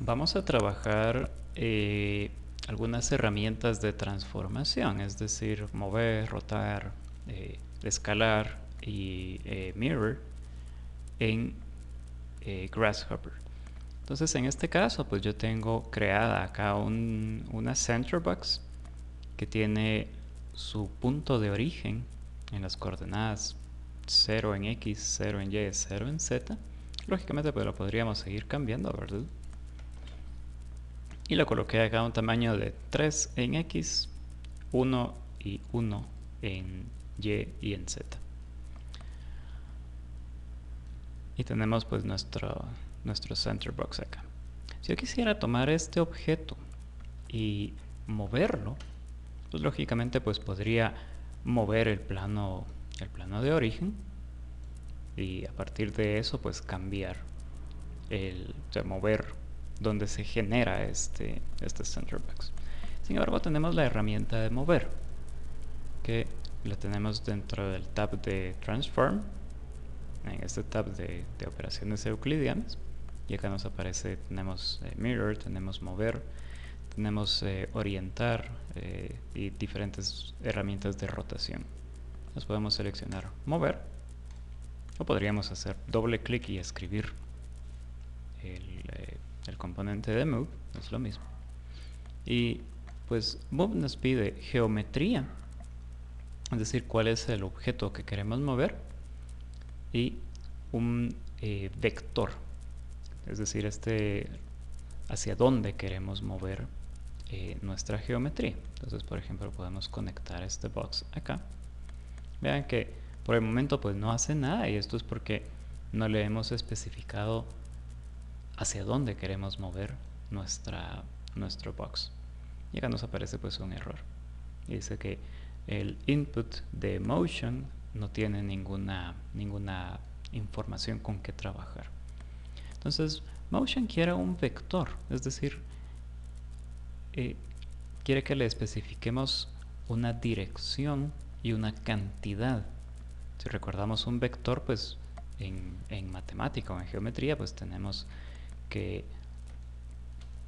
Vamos a trabajar algunas herramientas de transformación, es decir, mover, rotar, escalar y mirror en Grasshopper. Entonces, en este caso, pues yo tengo creada acá una center box que tiene su punto de origen en las coordenadas 0 en X, 0 en Y, 0 en Z. Lógicamente, pues lo podríamos seguir cambiando, ¿verdad? Y lo coloqué acá a un tamaño de 3 en X, 1 y 1 en Y y en Z. Y tenemos pues nuestro center box acá. Si yo quisiera tomar este objeto y moverlo, pues lógicamente pues podría mover el plano de origen y a partir de eso pues cambiar o sea, mover donde se genera este center box. Sin embargo, tenemos la herramienta de mover, que la tenemos dentro del tab de Transform, en este tab de operaciones euclidianas. Y acá nos aparece, tenemos Mirror, tenemos Mover, tenemos Orientar y diferentes herramientas de rotación. Nos podemos seleccionar Mover, o podríamos hacer doble clic y escribir el componente de Move, es lo mismo. Y pues Move nos pide geometría, es decir, cuál es el objeto que queremos mover, y un vector, es decir, hacia dónde queremos mover nuestra geometría. Entonces, por ejemplo, podemos conectar este box acá. Vean que por el momento pues no hace nada, y esto es porque no le hemos especificado hacia dónde queremos mover nuestro box. Y acá nos aparece pues un error. Y dice que el input de motion no tiene ninguna información con que trabajar. Entonces, motion quiere un vector, es decir, quiere que le especifiquemos una dirección y una cantidad. Si recordamos un vector, pues en matemática o en geometría, pues tenemos que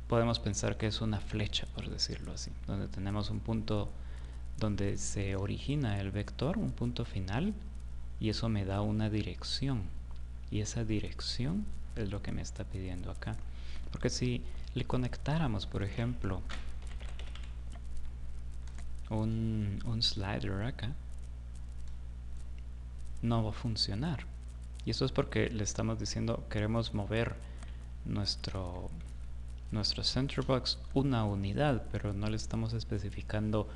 podemos pensar que es una flecha, por decirlo así, donde tenemos un punto donde se origina el vector, un punto final, y eso me da una dirección, y esa dirección es lo que me está pidiendo acá. Porque si le conectáramos, por ejemplo, un slider acá, no va a funcionar. Y eso es porque le estamos diciendo queremos mover nuestro center box una unidad, pero no le estamos especificando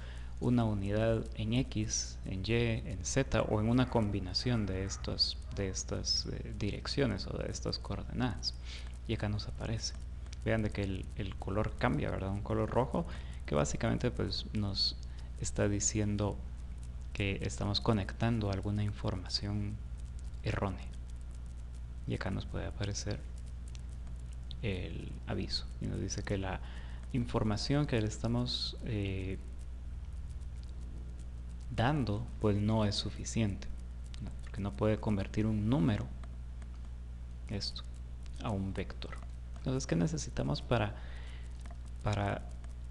una unidad en X, en Y, en Z o en una combinación de estas direcciones o de estas coordenadas. Y acá nos aparece. Vean de que el color cambia, ¿verdad? Un color rojo que básicamente pues nos está diciendo que estamos conectando alguna información errónea. Y acá nos puede aparecer el aviso y nos dice que la información que le estamos dando pues no es suficiente, ¿no? Porque no puede convertir un número esto a un vector. Entonces, ¿qué necesitamos para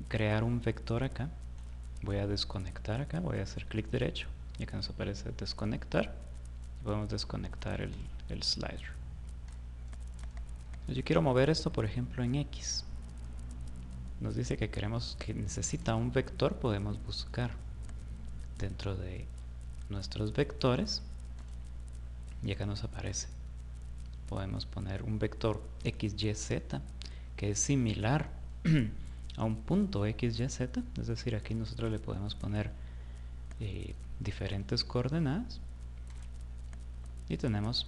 crear un vector acá? Voy a desconectar acá, voy a hacer clic derecho y acá nos aparece desconectar y podemos desconectar el slider. Yo quiero mover esto, por ejemplo, en X. Nos dice que necesita un vector. Podemos buscar dentro de nuestros vectores y acá nos aparece. Podemos poner un vector XYZ que es similar a un punto XYZ, es decir, aquí nosotros le podemos poner diferentes coordenadas y tenemos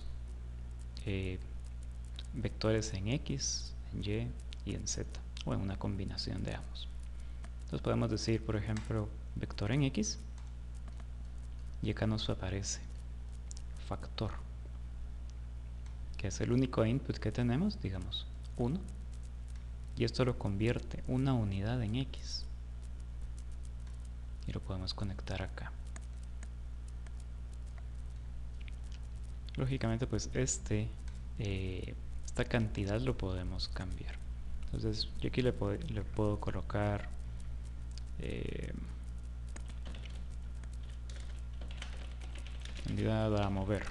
vectores en X, en Y y en Z, o en una combinación de ambos. Entonces podemos decir, por ejemplo, vector en X y acá nos aparece factor, que es el único input que tenemos, digamos 1, y esto lo convierte una unidad en X y lo podemos conectar acá. Lógicamente pues esta cantidad lo podemos cambiar. Entonces yo aquí le puedo colocar unidad a mover,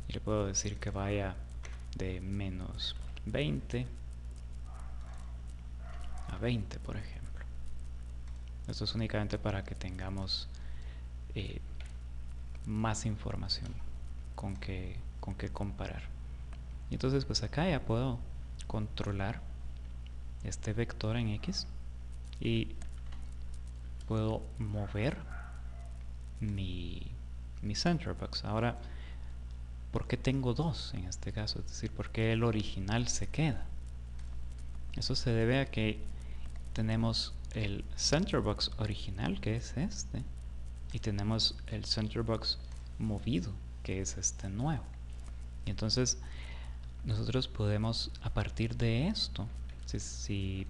y le puedo decir que vaya de menos 20 a 20, por ejemplo. Esto es únicamente para que tengamos más información con que comparar. Y entonces pues acá ya puedo controlar este vector en X y puedo mover mi center box. Ahora, ¿por qué tengo dos en este caso? Es decir, ¿por qué el original se queda? Eso se debe a que tenemos el center box original, que es este, y tenemos el center box movido, que es este nuevo. Y entonces nosotros podemos, a partir de esto, si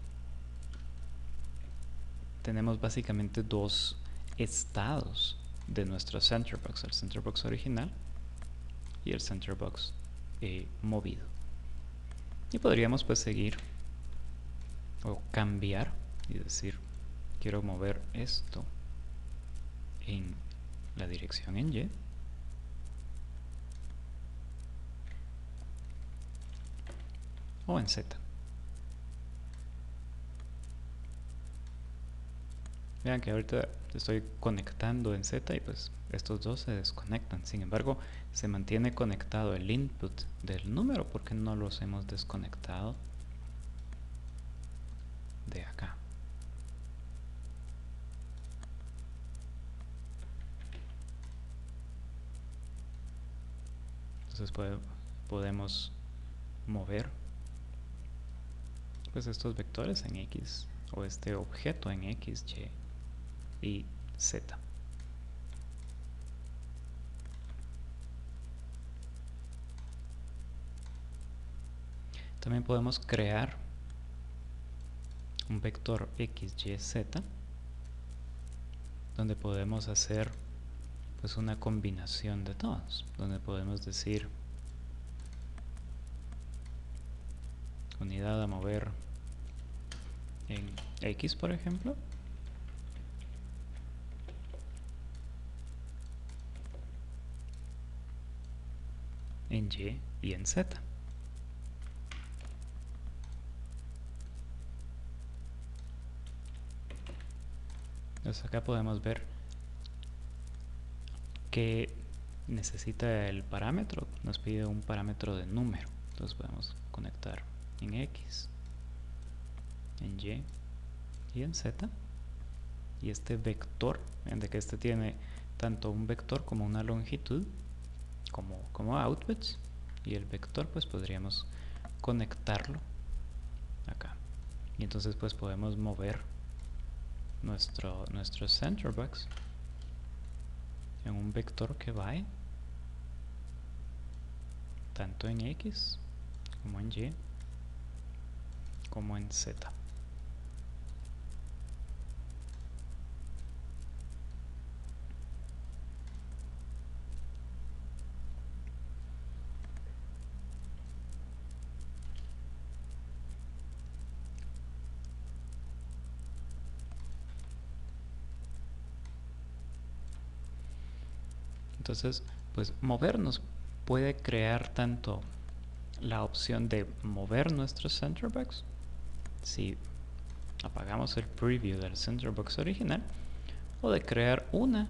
tenemos básicamente dos estados de nuestro center box, el center box original y el center box movido. Y podríamos pues seguir o cambiar y decir, quiero mover esto en la dirección en Y, o en Z. Vean que ahorita estoy conectando en Z y pues estos dos se desconectan. Sin embargo, se mantiene conectado el input del número porque no los hemos desconectado de acá. Entonces podemos mover pues estos vectores en X, o este objeto en X, Y y Z. También podemos crear un vector X, Y, Z, donde podemos hacer pues una combinación de todos, donde podemos decir unidad a mover en X, por ejemplo, en Y y en Z. Entonces acá podemos ver que necesita el parámetro, nos pide un parámetro de número. Entonces podemos conectar en X, en Y y en Z. Y este vector, de que este tiene tanto un vector como una longitud como outputs, y el vector pues podríamos conectarlo acá, y entonces pues podemos mover nuestro center box en un vector que va tanto en X como en Y como en Z. Entonces, pues movernos puede crear tanto la opción de mover nuestro center box, si apagamos el preview del center box original, o de crear una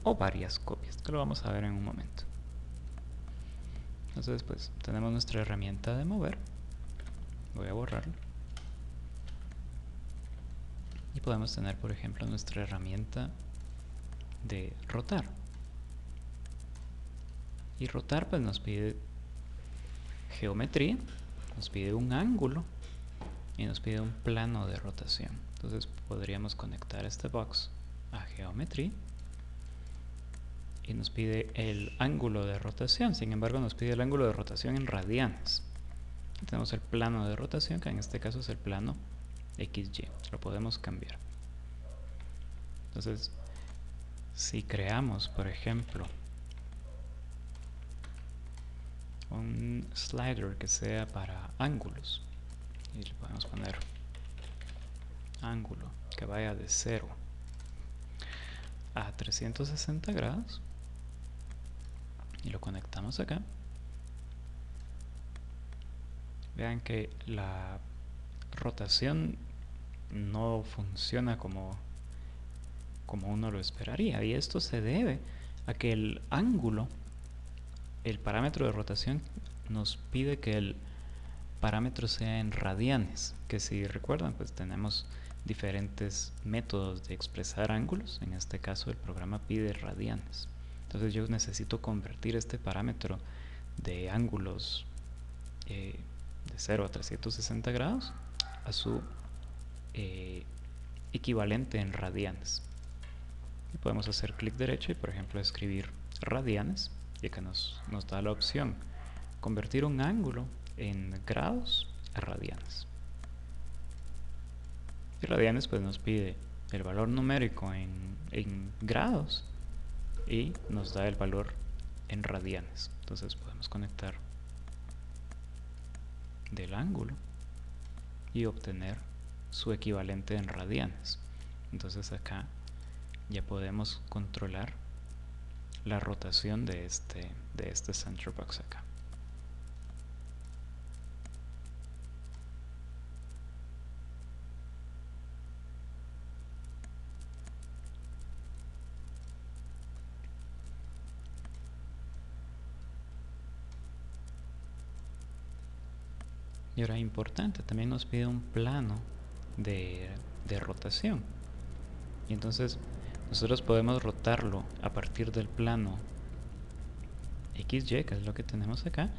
o varias copias, que lo vamos a ver en un momento. Entonces, pues tenemos nuestra herramienta de mover. Voy a borrarlo. Y podemos tener, por ejemplo, nuestra herramienta de rotar. Y rotar pues nos pide geometría, nos pide un ángulo y nos pide un plano de rotación. Entonces podríamos conectar este box a geometría y nos pide el ángulo de rotación. Sin embargo, nos pide el ángulo de rotación en radianes. Tenemos el plano de rotación, que en este caso es el plano XY. Lo podemos cambiar. Entonces, si creamos, por ejemplo, un slider que sea para ángulos y le podemos poner ángulo que vaya de 0 a 360 grados y lo conectamos acá. Vean que la rotación no funciona como uno lo esperaría, y esto se debe a que el ángulo, el parámetro de rotación, nos pide que el parámetro sea en radianes, que si recuerdan pues tenemos diferentes métodos de expresar ángulos. En este caso el programa pide radianes, entonces yo necesito convertir este parámetro de ángulos de 0 a 360 grados a su equivalente en radianes. Y podemos hacer clic derecho y por ejemplo escribir radianes, y acá nos da la opción convertir un ángulo en grados a radianes. Y radianes pues nos pide el valor numérico en grados y nos da el valor en radianes. Entonces podemos conectar del ángulo y obtener su equivalente en radianes. Entonces acá ya podemos controlar la rotación de este center box acá. Y ahora importante, también nos pide un plano de rotación. Y entonces nosotros podemos rotarlo a partir del plano XY, que es lo que tenemos acá,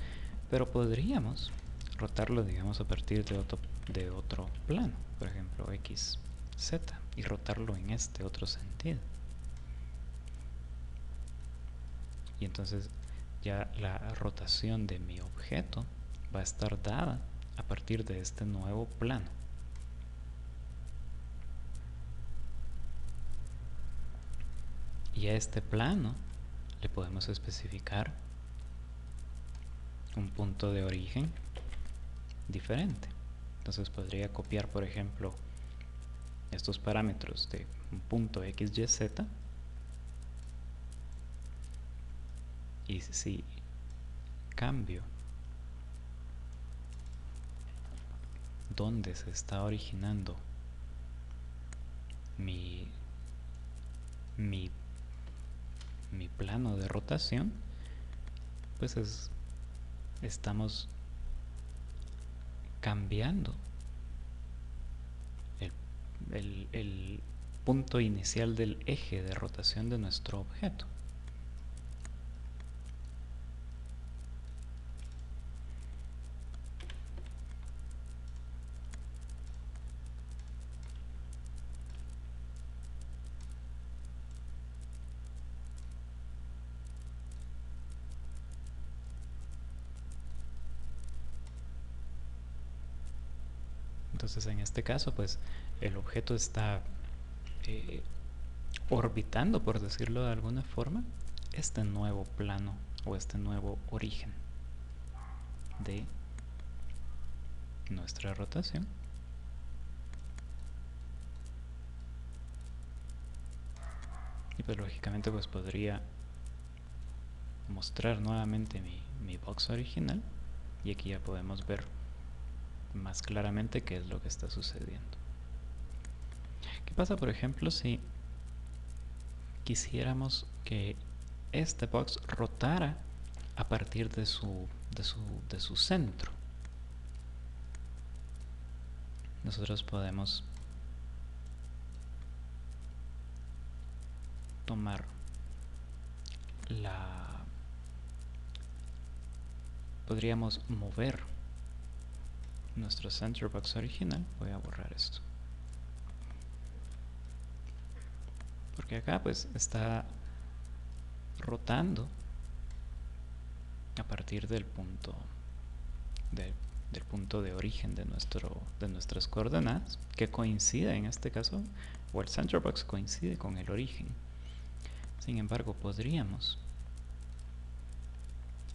pero podríamos rotarlo, digamos, a partir de otro plano, por ejemplo XZ, y rotarlo en este otro sentido. Y entonces ya la rotación de mi objeto va a estar dada a partir de este nuevo plano. Y a este plano le podemos especificar un punto de origen diferente. Entonces podría copiar, por ejemplo, estos parámetros de un punto XYZ, y si cambio donde se está originando mi plano de rotación, pues estamos cambiando el punto inicial del eje de rotación de nuestro objeto. Entonces en este caso pues el objeto está orbitando, por decirlo de alguna forma, este nuevo plano o este nuevo origen de nuestra rotación. Y pues lógicamente pues podría mostrar nuevamente mi box original, y aquí ya podemos ver más claramente qué es lo que está sucediendo. ¿Qué pasa, por ejemplo, si quisiéramos que este box rotara a partir de su centro? Nosotros podemos tomar podríamos mover nuestro center box original. Voy a borrar esto porque acá pues está rotando a partir del punto de origen de nuestras coordenadas, que coincide en este caso, o el center box coincide con el origen. Sin embargo, podríamos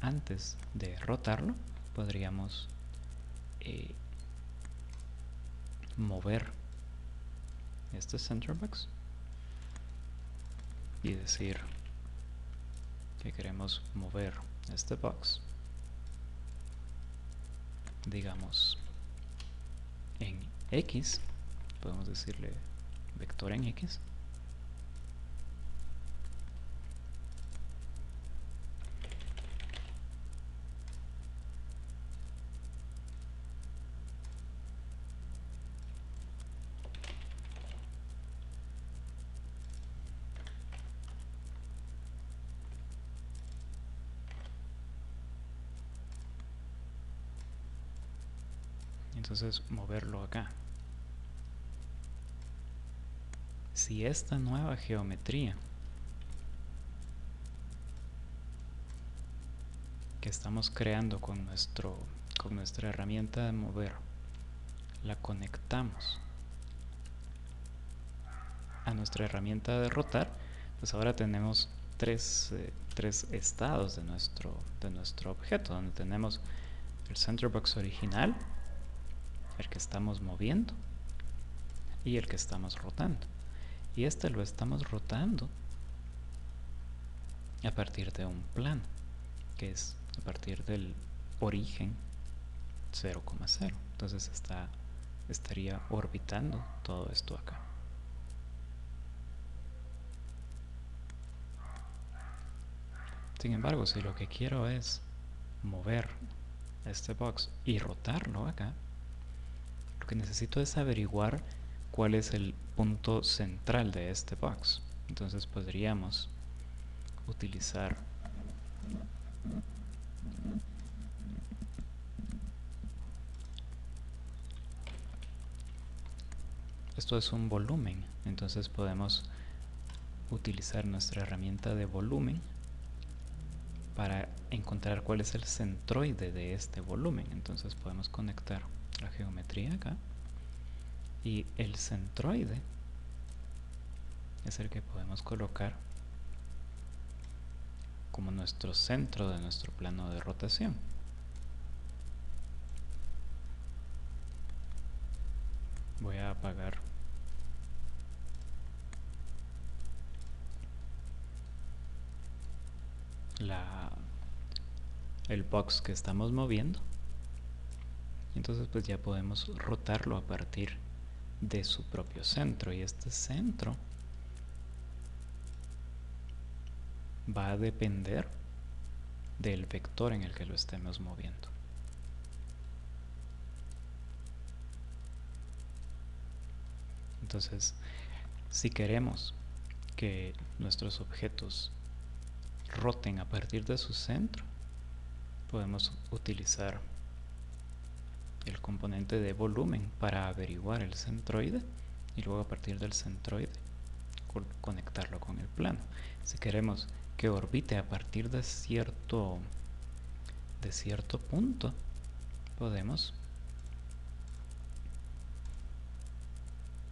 antes de rotarlo, podríamos mover este center box y decir que queremos mover este box, digamos en X, podemos decirle vector en X, entonces moverlo acá. Si esta nueva geometría que estamos creando con nuestra herramienta de mover la conectamos a nuestra herramienta de rotar, pues ahora tenemos tres estados de nuestro objeto, donde tenemos el center box original, el que estamos moviendo y el que estamos rotando. Y este lo estamos rotando a partir de un plano, que es a partir del origen 0,0. Entonces estaría orbitando todo esto acá. Sin embargo, si lo que quiero es mover este box y rotarlo acá, lo que necesito es averiguar cuál es el punto central de este box. Entonces podríamos utilizar esto es un volumen, entonces podemos utilizar nuestra herramienta de volumen para encontrar cuál es el centroide de este volumen. Entonces podemos conectar la geometría acá y el centroide es el que podemos colocar como nuestro centro de nuestro plano de rotación. Voy a apagar el box que estamos moviendo, y entonces pues ya podemos rotarlo a partir de su propio centro, y este centro va a depender del vector en el que lo estemos moviendo. Entonces, si queremos que nuestros objetos roten a partir de su centro, podemos utilizar el componente de volumen para averiguar el centroide y luego a partir del centroide conectarlo con el plano. Si queremos que orbite a partir de cierto punto, podemos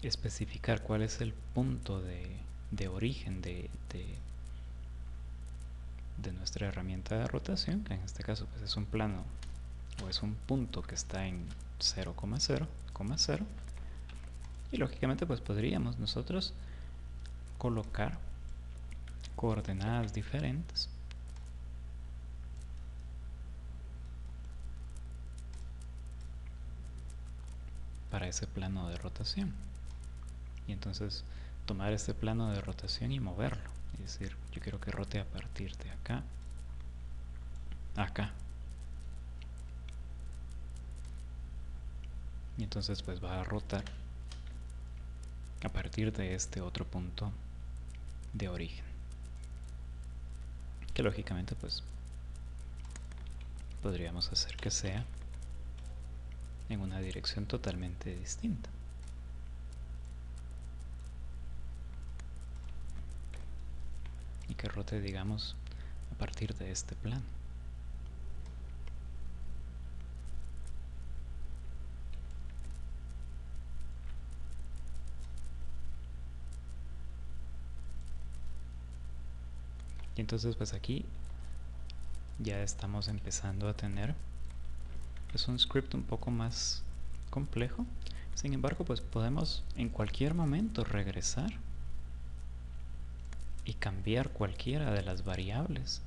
especificar cuál es el punto de origen de nuestra herramienta de rotación, que en este caso pues es un plano o es un punto que está en 0,0,0, y lógicamente pues podríamos nosotros colocar coordenadas diferentes para ese plano de rotación, y entonces tomar este plano de rotación y moverlo, es decir, yo quiero que rote a partir de acá a acá, y entonces pues va a rotar a partir de este otro punto de origen, que lógicamente pues podríamos hacer que sea en una dirección totalmente distinta. Y que rote, digamos, a partir de este plano. Y entonces pues aquí ya estamos empezando a tener es un script un poco más complejo. Sin embargo, pues podemos en cualquier momento regresar y cambiar cualquiera de las variables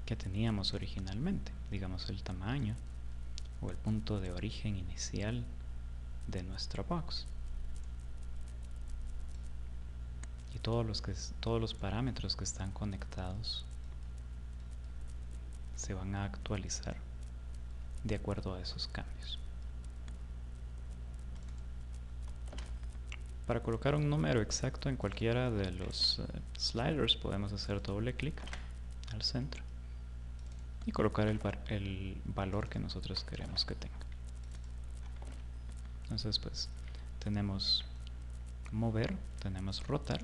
que teníamos originalmente, digamos el tamaño o el punto de origen inicial de nuestra box. Y todos los parámetros que están conectados se van a actualizar de acuerdo a esos cambios. Para colocar un número exacto en cualquiera de los sliders podemos hacer doble clic al centro y colocar el valor que nosotros queremos que tenga. Entonces pues tenemos mover, tenemos rotar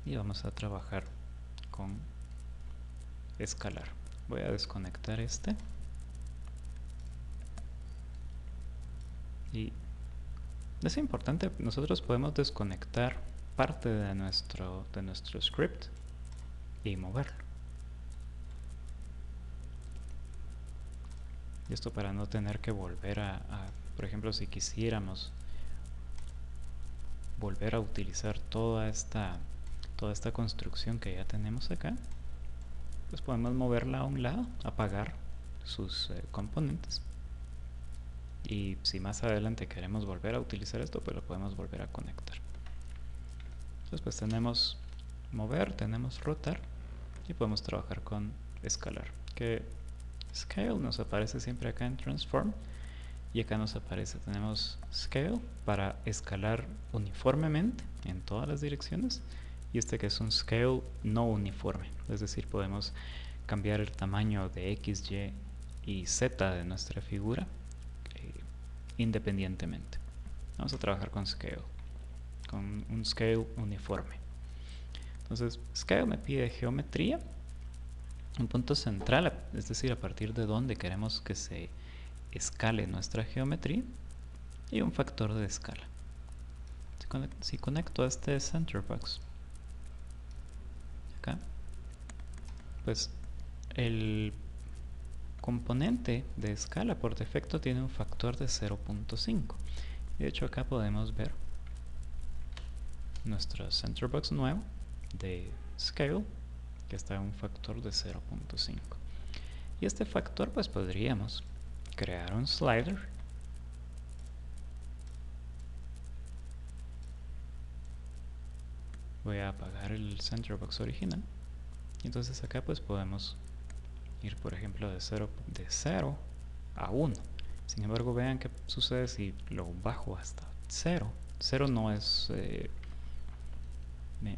y vamos a trabajar con escalar. Voy a desconectar este y es importante, nosotros podemos desconectar parte de nuestro script y moverlo. Y esto para no tener que volver por ejemplo, si quisiéramos volver a utilizar toda esta construcción que ya tenemos acá, pues podemos moverla a un lado, apagar sus componentes. Y si más adelante queremos volver a utilizar esto, pues lo podemos volver a conectar. Entonces pues tenemos mover, tenemos rotar y podemos trabajar con escalar, que scale nos aparece siempre acá en transform y acá nos aparece, tenemos scale para escalar uniformemente en todas las direcciones y este que es un scale no uniforme, es decir, podemos cambiar el tamaño de X, Y y Z de nuestra figura independientemente. Vamos a trabajar con scale, con un scale uniforme. Entonces scale me pide geometría, un punto central, es decir, a partir de donde queremos que se escale nuestra geometría y un factor de escala. Si conecto a este center box acá, pues el componente de escala por defecto tiene un factor de 0.5. De hecho acá podemos ver nuestro center box nuevo de scale que está en un factor de 0.5. Y este factor pues podríamos crear un slider voy a apagar el center box original y entonces acá pues podemos ir por ejemplo de 0 a 1. Sin embargo vean qué sucede si lo bajo hasta 0. 0 no es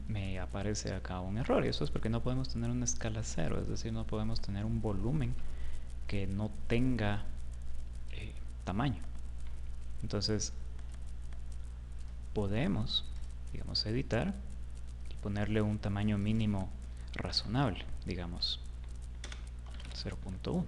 me aparece acá un error y eso es porque no podemos tener una escala 0, es decir, no podemos tener un volumen que no tenga tamaño. Entonces podemos, digamos, editar y ponerle un tamaño mínimo razonable, digamos 0.1.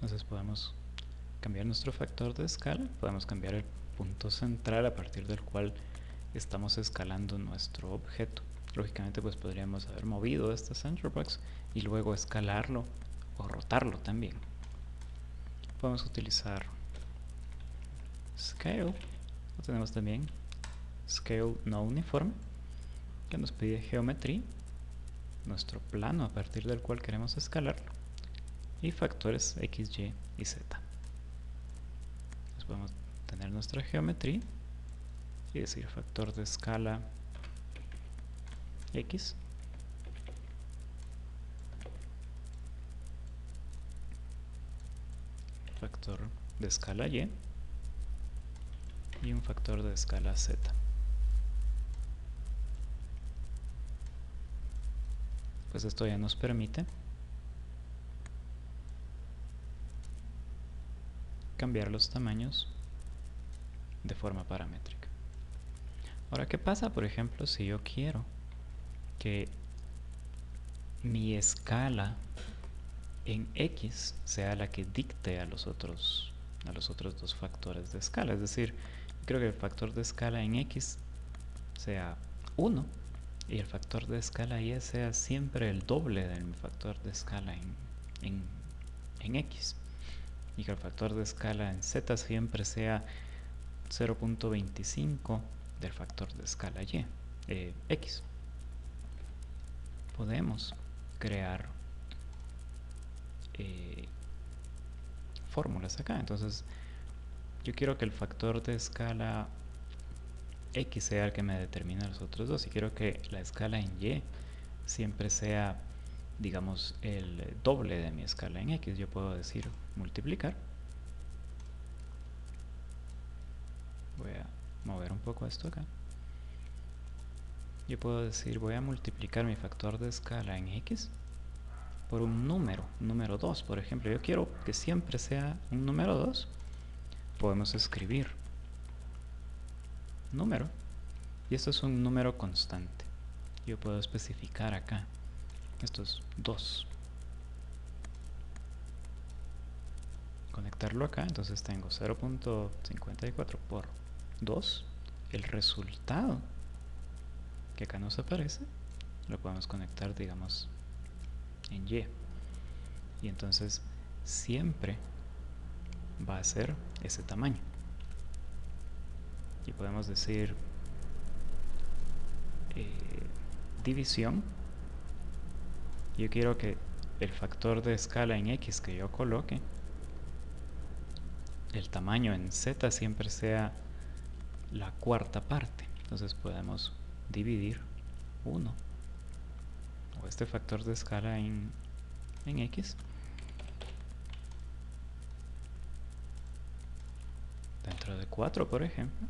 Entonces podemos cambiar nuestro factor de escala, podemos cambiar el punto central a partir del cual estamos escalando nuestro objeto. Lógicamente pues podríamos haber movido este center box y luego escalarlo o rotarlo también. Podemos utilizar scale, o tenemos también scale no uniforme que nos pide geometría, nuestro plano a partir del cual queremos escalarlo y factores X, Y y Z. Entonces podemos tener nuestra geometría y decir factor de escala X factor de escala Y y un factor de escala Z. Pues esto ya nos permite cambiar los tamaños de forma paramétrica. Ahora, ¿qué pasa, por ejemplo, si yo quiero que mi escala en X sea la que dicte a los otros dos factores de escala. Es decir, creo que el factor de escala en X sea 1 y el factor de escala Y sea siempre el doble del factor de escala en X. Y que el factor de escala en Z siempre sea 0.25 del factor de escala Y, X. Podemos crear fórmulas acá. Entonces, yo quiero que el factor de escala X sea el que me determina los otros dos. Y quiero que la escala en Y siempre sea, digamos, el doble de mi escala en X. Yo puedo decir multiplicar. Voy a mover un poco esto acá. Yo puedo decir, voy a multiplicar mi factor de escala en X por un número 2, por ejemplo. Yo quiero que siempre sea un número 2. Podemos escribir número, y esto es un número constante. Yo puedo especificar acá, esto es 2. Conectarlo acá, entonces tengo 0.54 por 2. El resultado que acá nos aparece lo podemos conectar, digamos, en Y. Y entonces siempre va a ser ese tamaño. Y podemos decir división. Yo quiero que el factor de escala en X que yo coloque, el tamaño en Z siempre sea la cuarta parte. Entonces podemos dividir 1 o este factor de escala en X dentro de 4, por ejemplo,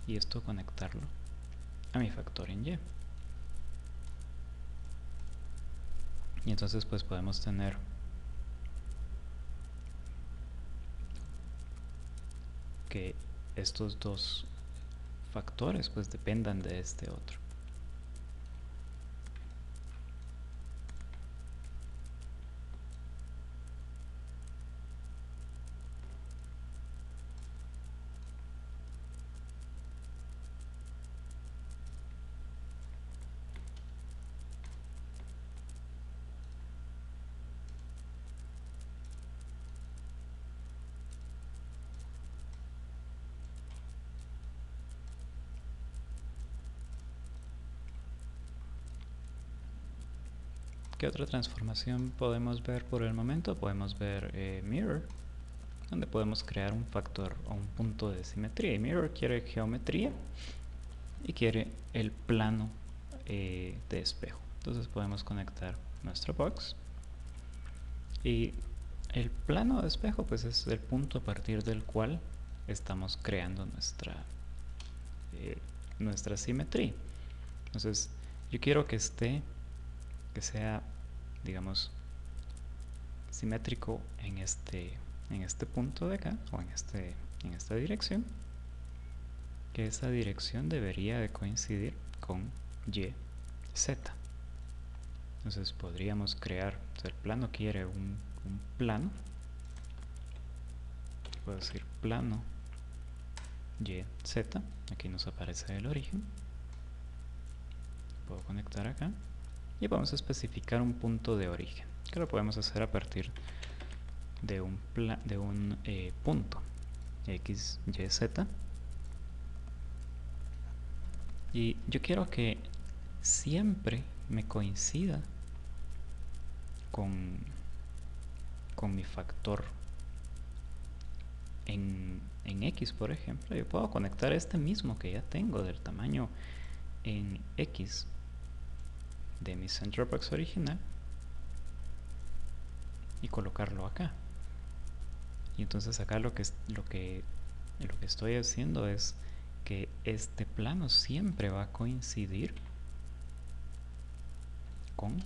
y esto conectarlo a mi factor en Y. Y entonces pues podemos tener que estos dos factores pues dependan de este otro. ¿Qué otra transformación podemos ver por el momento? Podemos ver Mirror, donde podemos crear un factor o un punto de simetría. Y Mirror quiere geometría y quiere el plano de espejo. Entonces podemos conectar nuestro box. Y el plano de espejo pues es el punto a partir del cual estamos creando nuestra simetría. Entonces yo quiero que sea, digamos, simétrico en este punto de acá, o en esta dirección, que esa dirección debería de coincidir con Y, Z. Entonces podríamos crear, o sea, el plano quiere un plano, puedo decir plano Y, Z, aquí nos aparece el origen, puedo conectar acá, y vamos a especificar un punto de origen, que lo podemos hacer a partir de un punto X, Y, Z. Y yo quiero que siempre me coincida con mi factor en X, por ejemplo. Yo puedo conectar este mismo que ya tengo del tamaño en X de mi Centerbox original y colocarlo acá. Y entonces acá lo que estoy haciendo es que este plano siempre va a coincidir con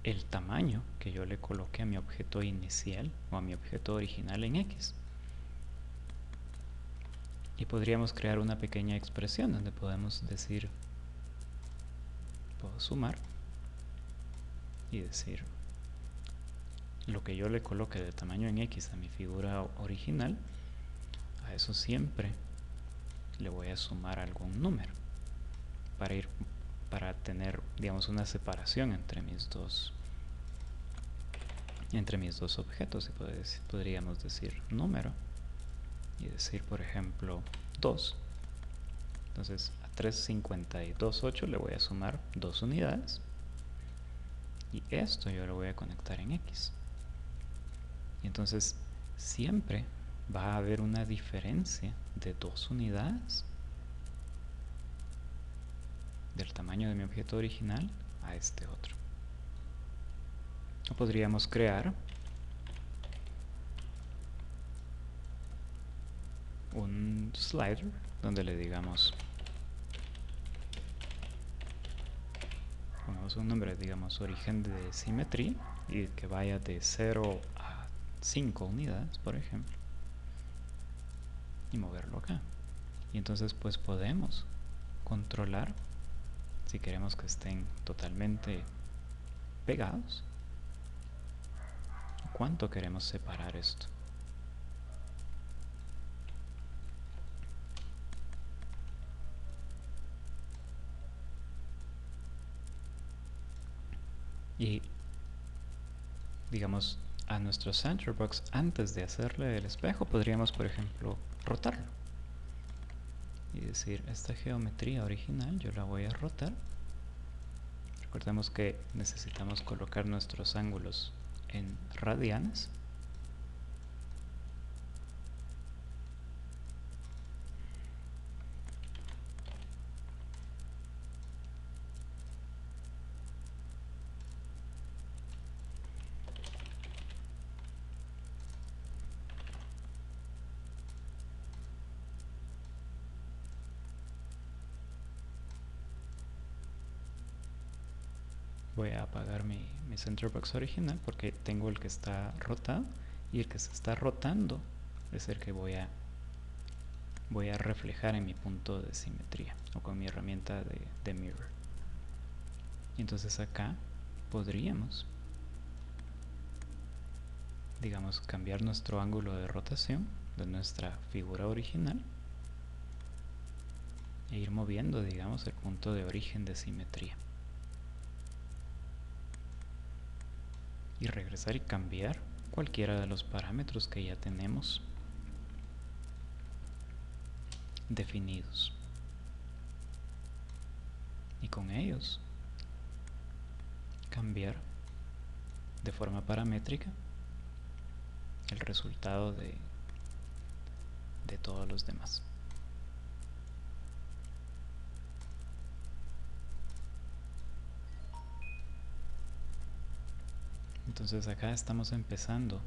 el tamaño que yo le coloqué a mi objeto inicial o a mi objeto original en X. Y podríamos crear una pequeña expresión donde podemos decir, puedo sumar y decir lo que yo le coloque de tamaño en X a mi figura original, a eso siempre le voy a sumar algún número para tener, digamos, una separación entre mis dos objetos. Y podríamos decir número y decir, por ejemplo, 2. Entonces a 352.8 le voy a sumar 2 unidades y esto yo lo voy a conectar en X. Y entonces siempre va a haber una diferencia de 2 unidades del tamaño de mi objeto original a este otro. O podríamos crear un slider donde le digamos, pongamos un nombre, digamos origen de simetría, y que vaya de 0 a 5 unidades, por ejemplo, y moverlo acá. Y entonces pues podemos controlar si queremos que estén totalmente pegados, cuánto queremos separar esto. Y digamos, a nuestro center box, antes de hacerle el espejo, podríamos, por ejemplo, rotarlo y decir, esta geometría original yo la voy a rotar. Recordemos que necesitamos colocar nuestros ángulos en radianes. Voy a apagar mi center box original porque tengo el que está rotado, y el que se está rotando es el que voy a reflejar en mi punto de simetría o con mi herramienta de mirror. Y entonces acá podríamos, digamos, cambiar nuestro ángulo de rotación de nuestra figura original e ir moviendo, digamos, el punto de origen de simetría. Y regresar y cambiar cualquiera de los parámetros que ya tenemos definidos. Y con ellos cambiar de forma paramétrica el resultado de todos los demás. Entonces acá estamos empezando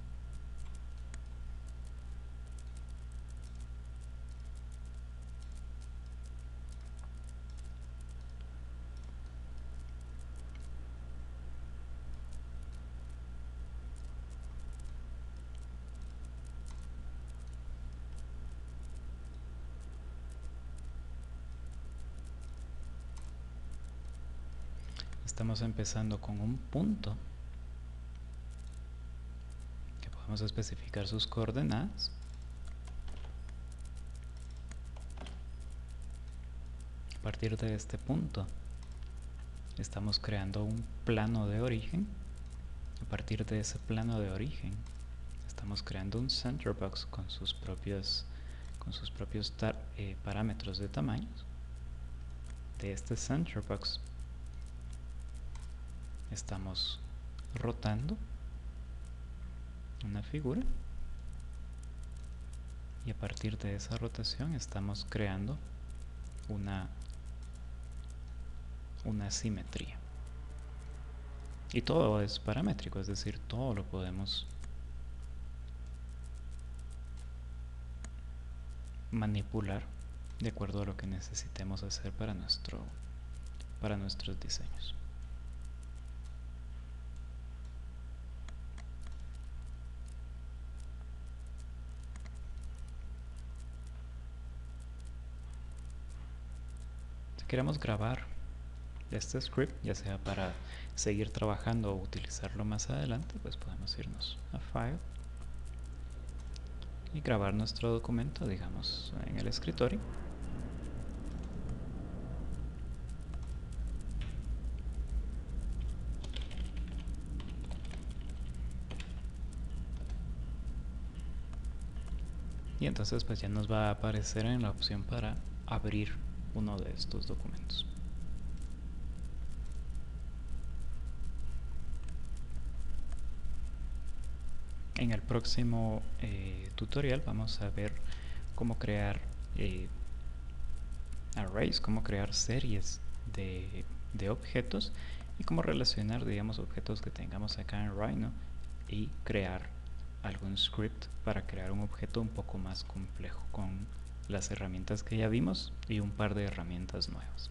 con un punto que podemos especificar sus coordenadas. A partir de este punto estamos creando un plano de origen. A partir de ese plano de origen estamos creando un center box con sus propios parámetros de tamaños. De este center box estamos rotando una figura, y a partir de esa rotación estamos creando una simetría. Y todo es paramétrico, es decir, todo lo podemos manipular de acuerdo a lo que necesitemos hacer para nuestros diseños. Si queremos grabar este script, ya sea para seguir trabajando o utilizarlo más adelante, pues podemos irnos a File y grabar nuestro documento, digamos, en el escritorio. Y entonces pues ya nos va a aparecer en la opción para abrir uno de estos documentos. En el próximo tutorial vamos a ver cómo crear arrays, cómo crear series de objetos y cómo relacionar, digamos, objetos que tengamos acá en Rhino y crear algún script para crear un objeto un poco más complejo con las herramientas que ya vimos y un par de herramientas nuevas.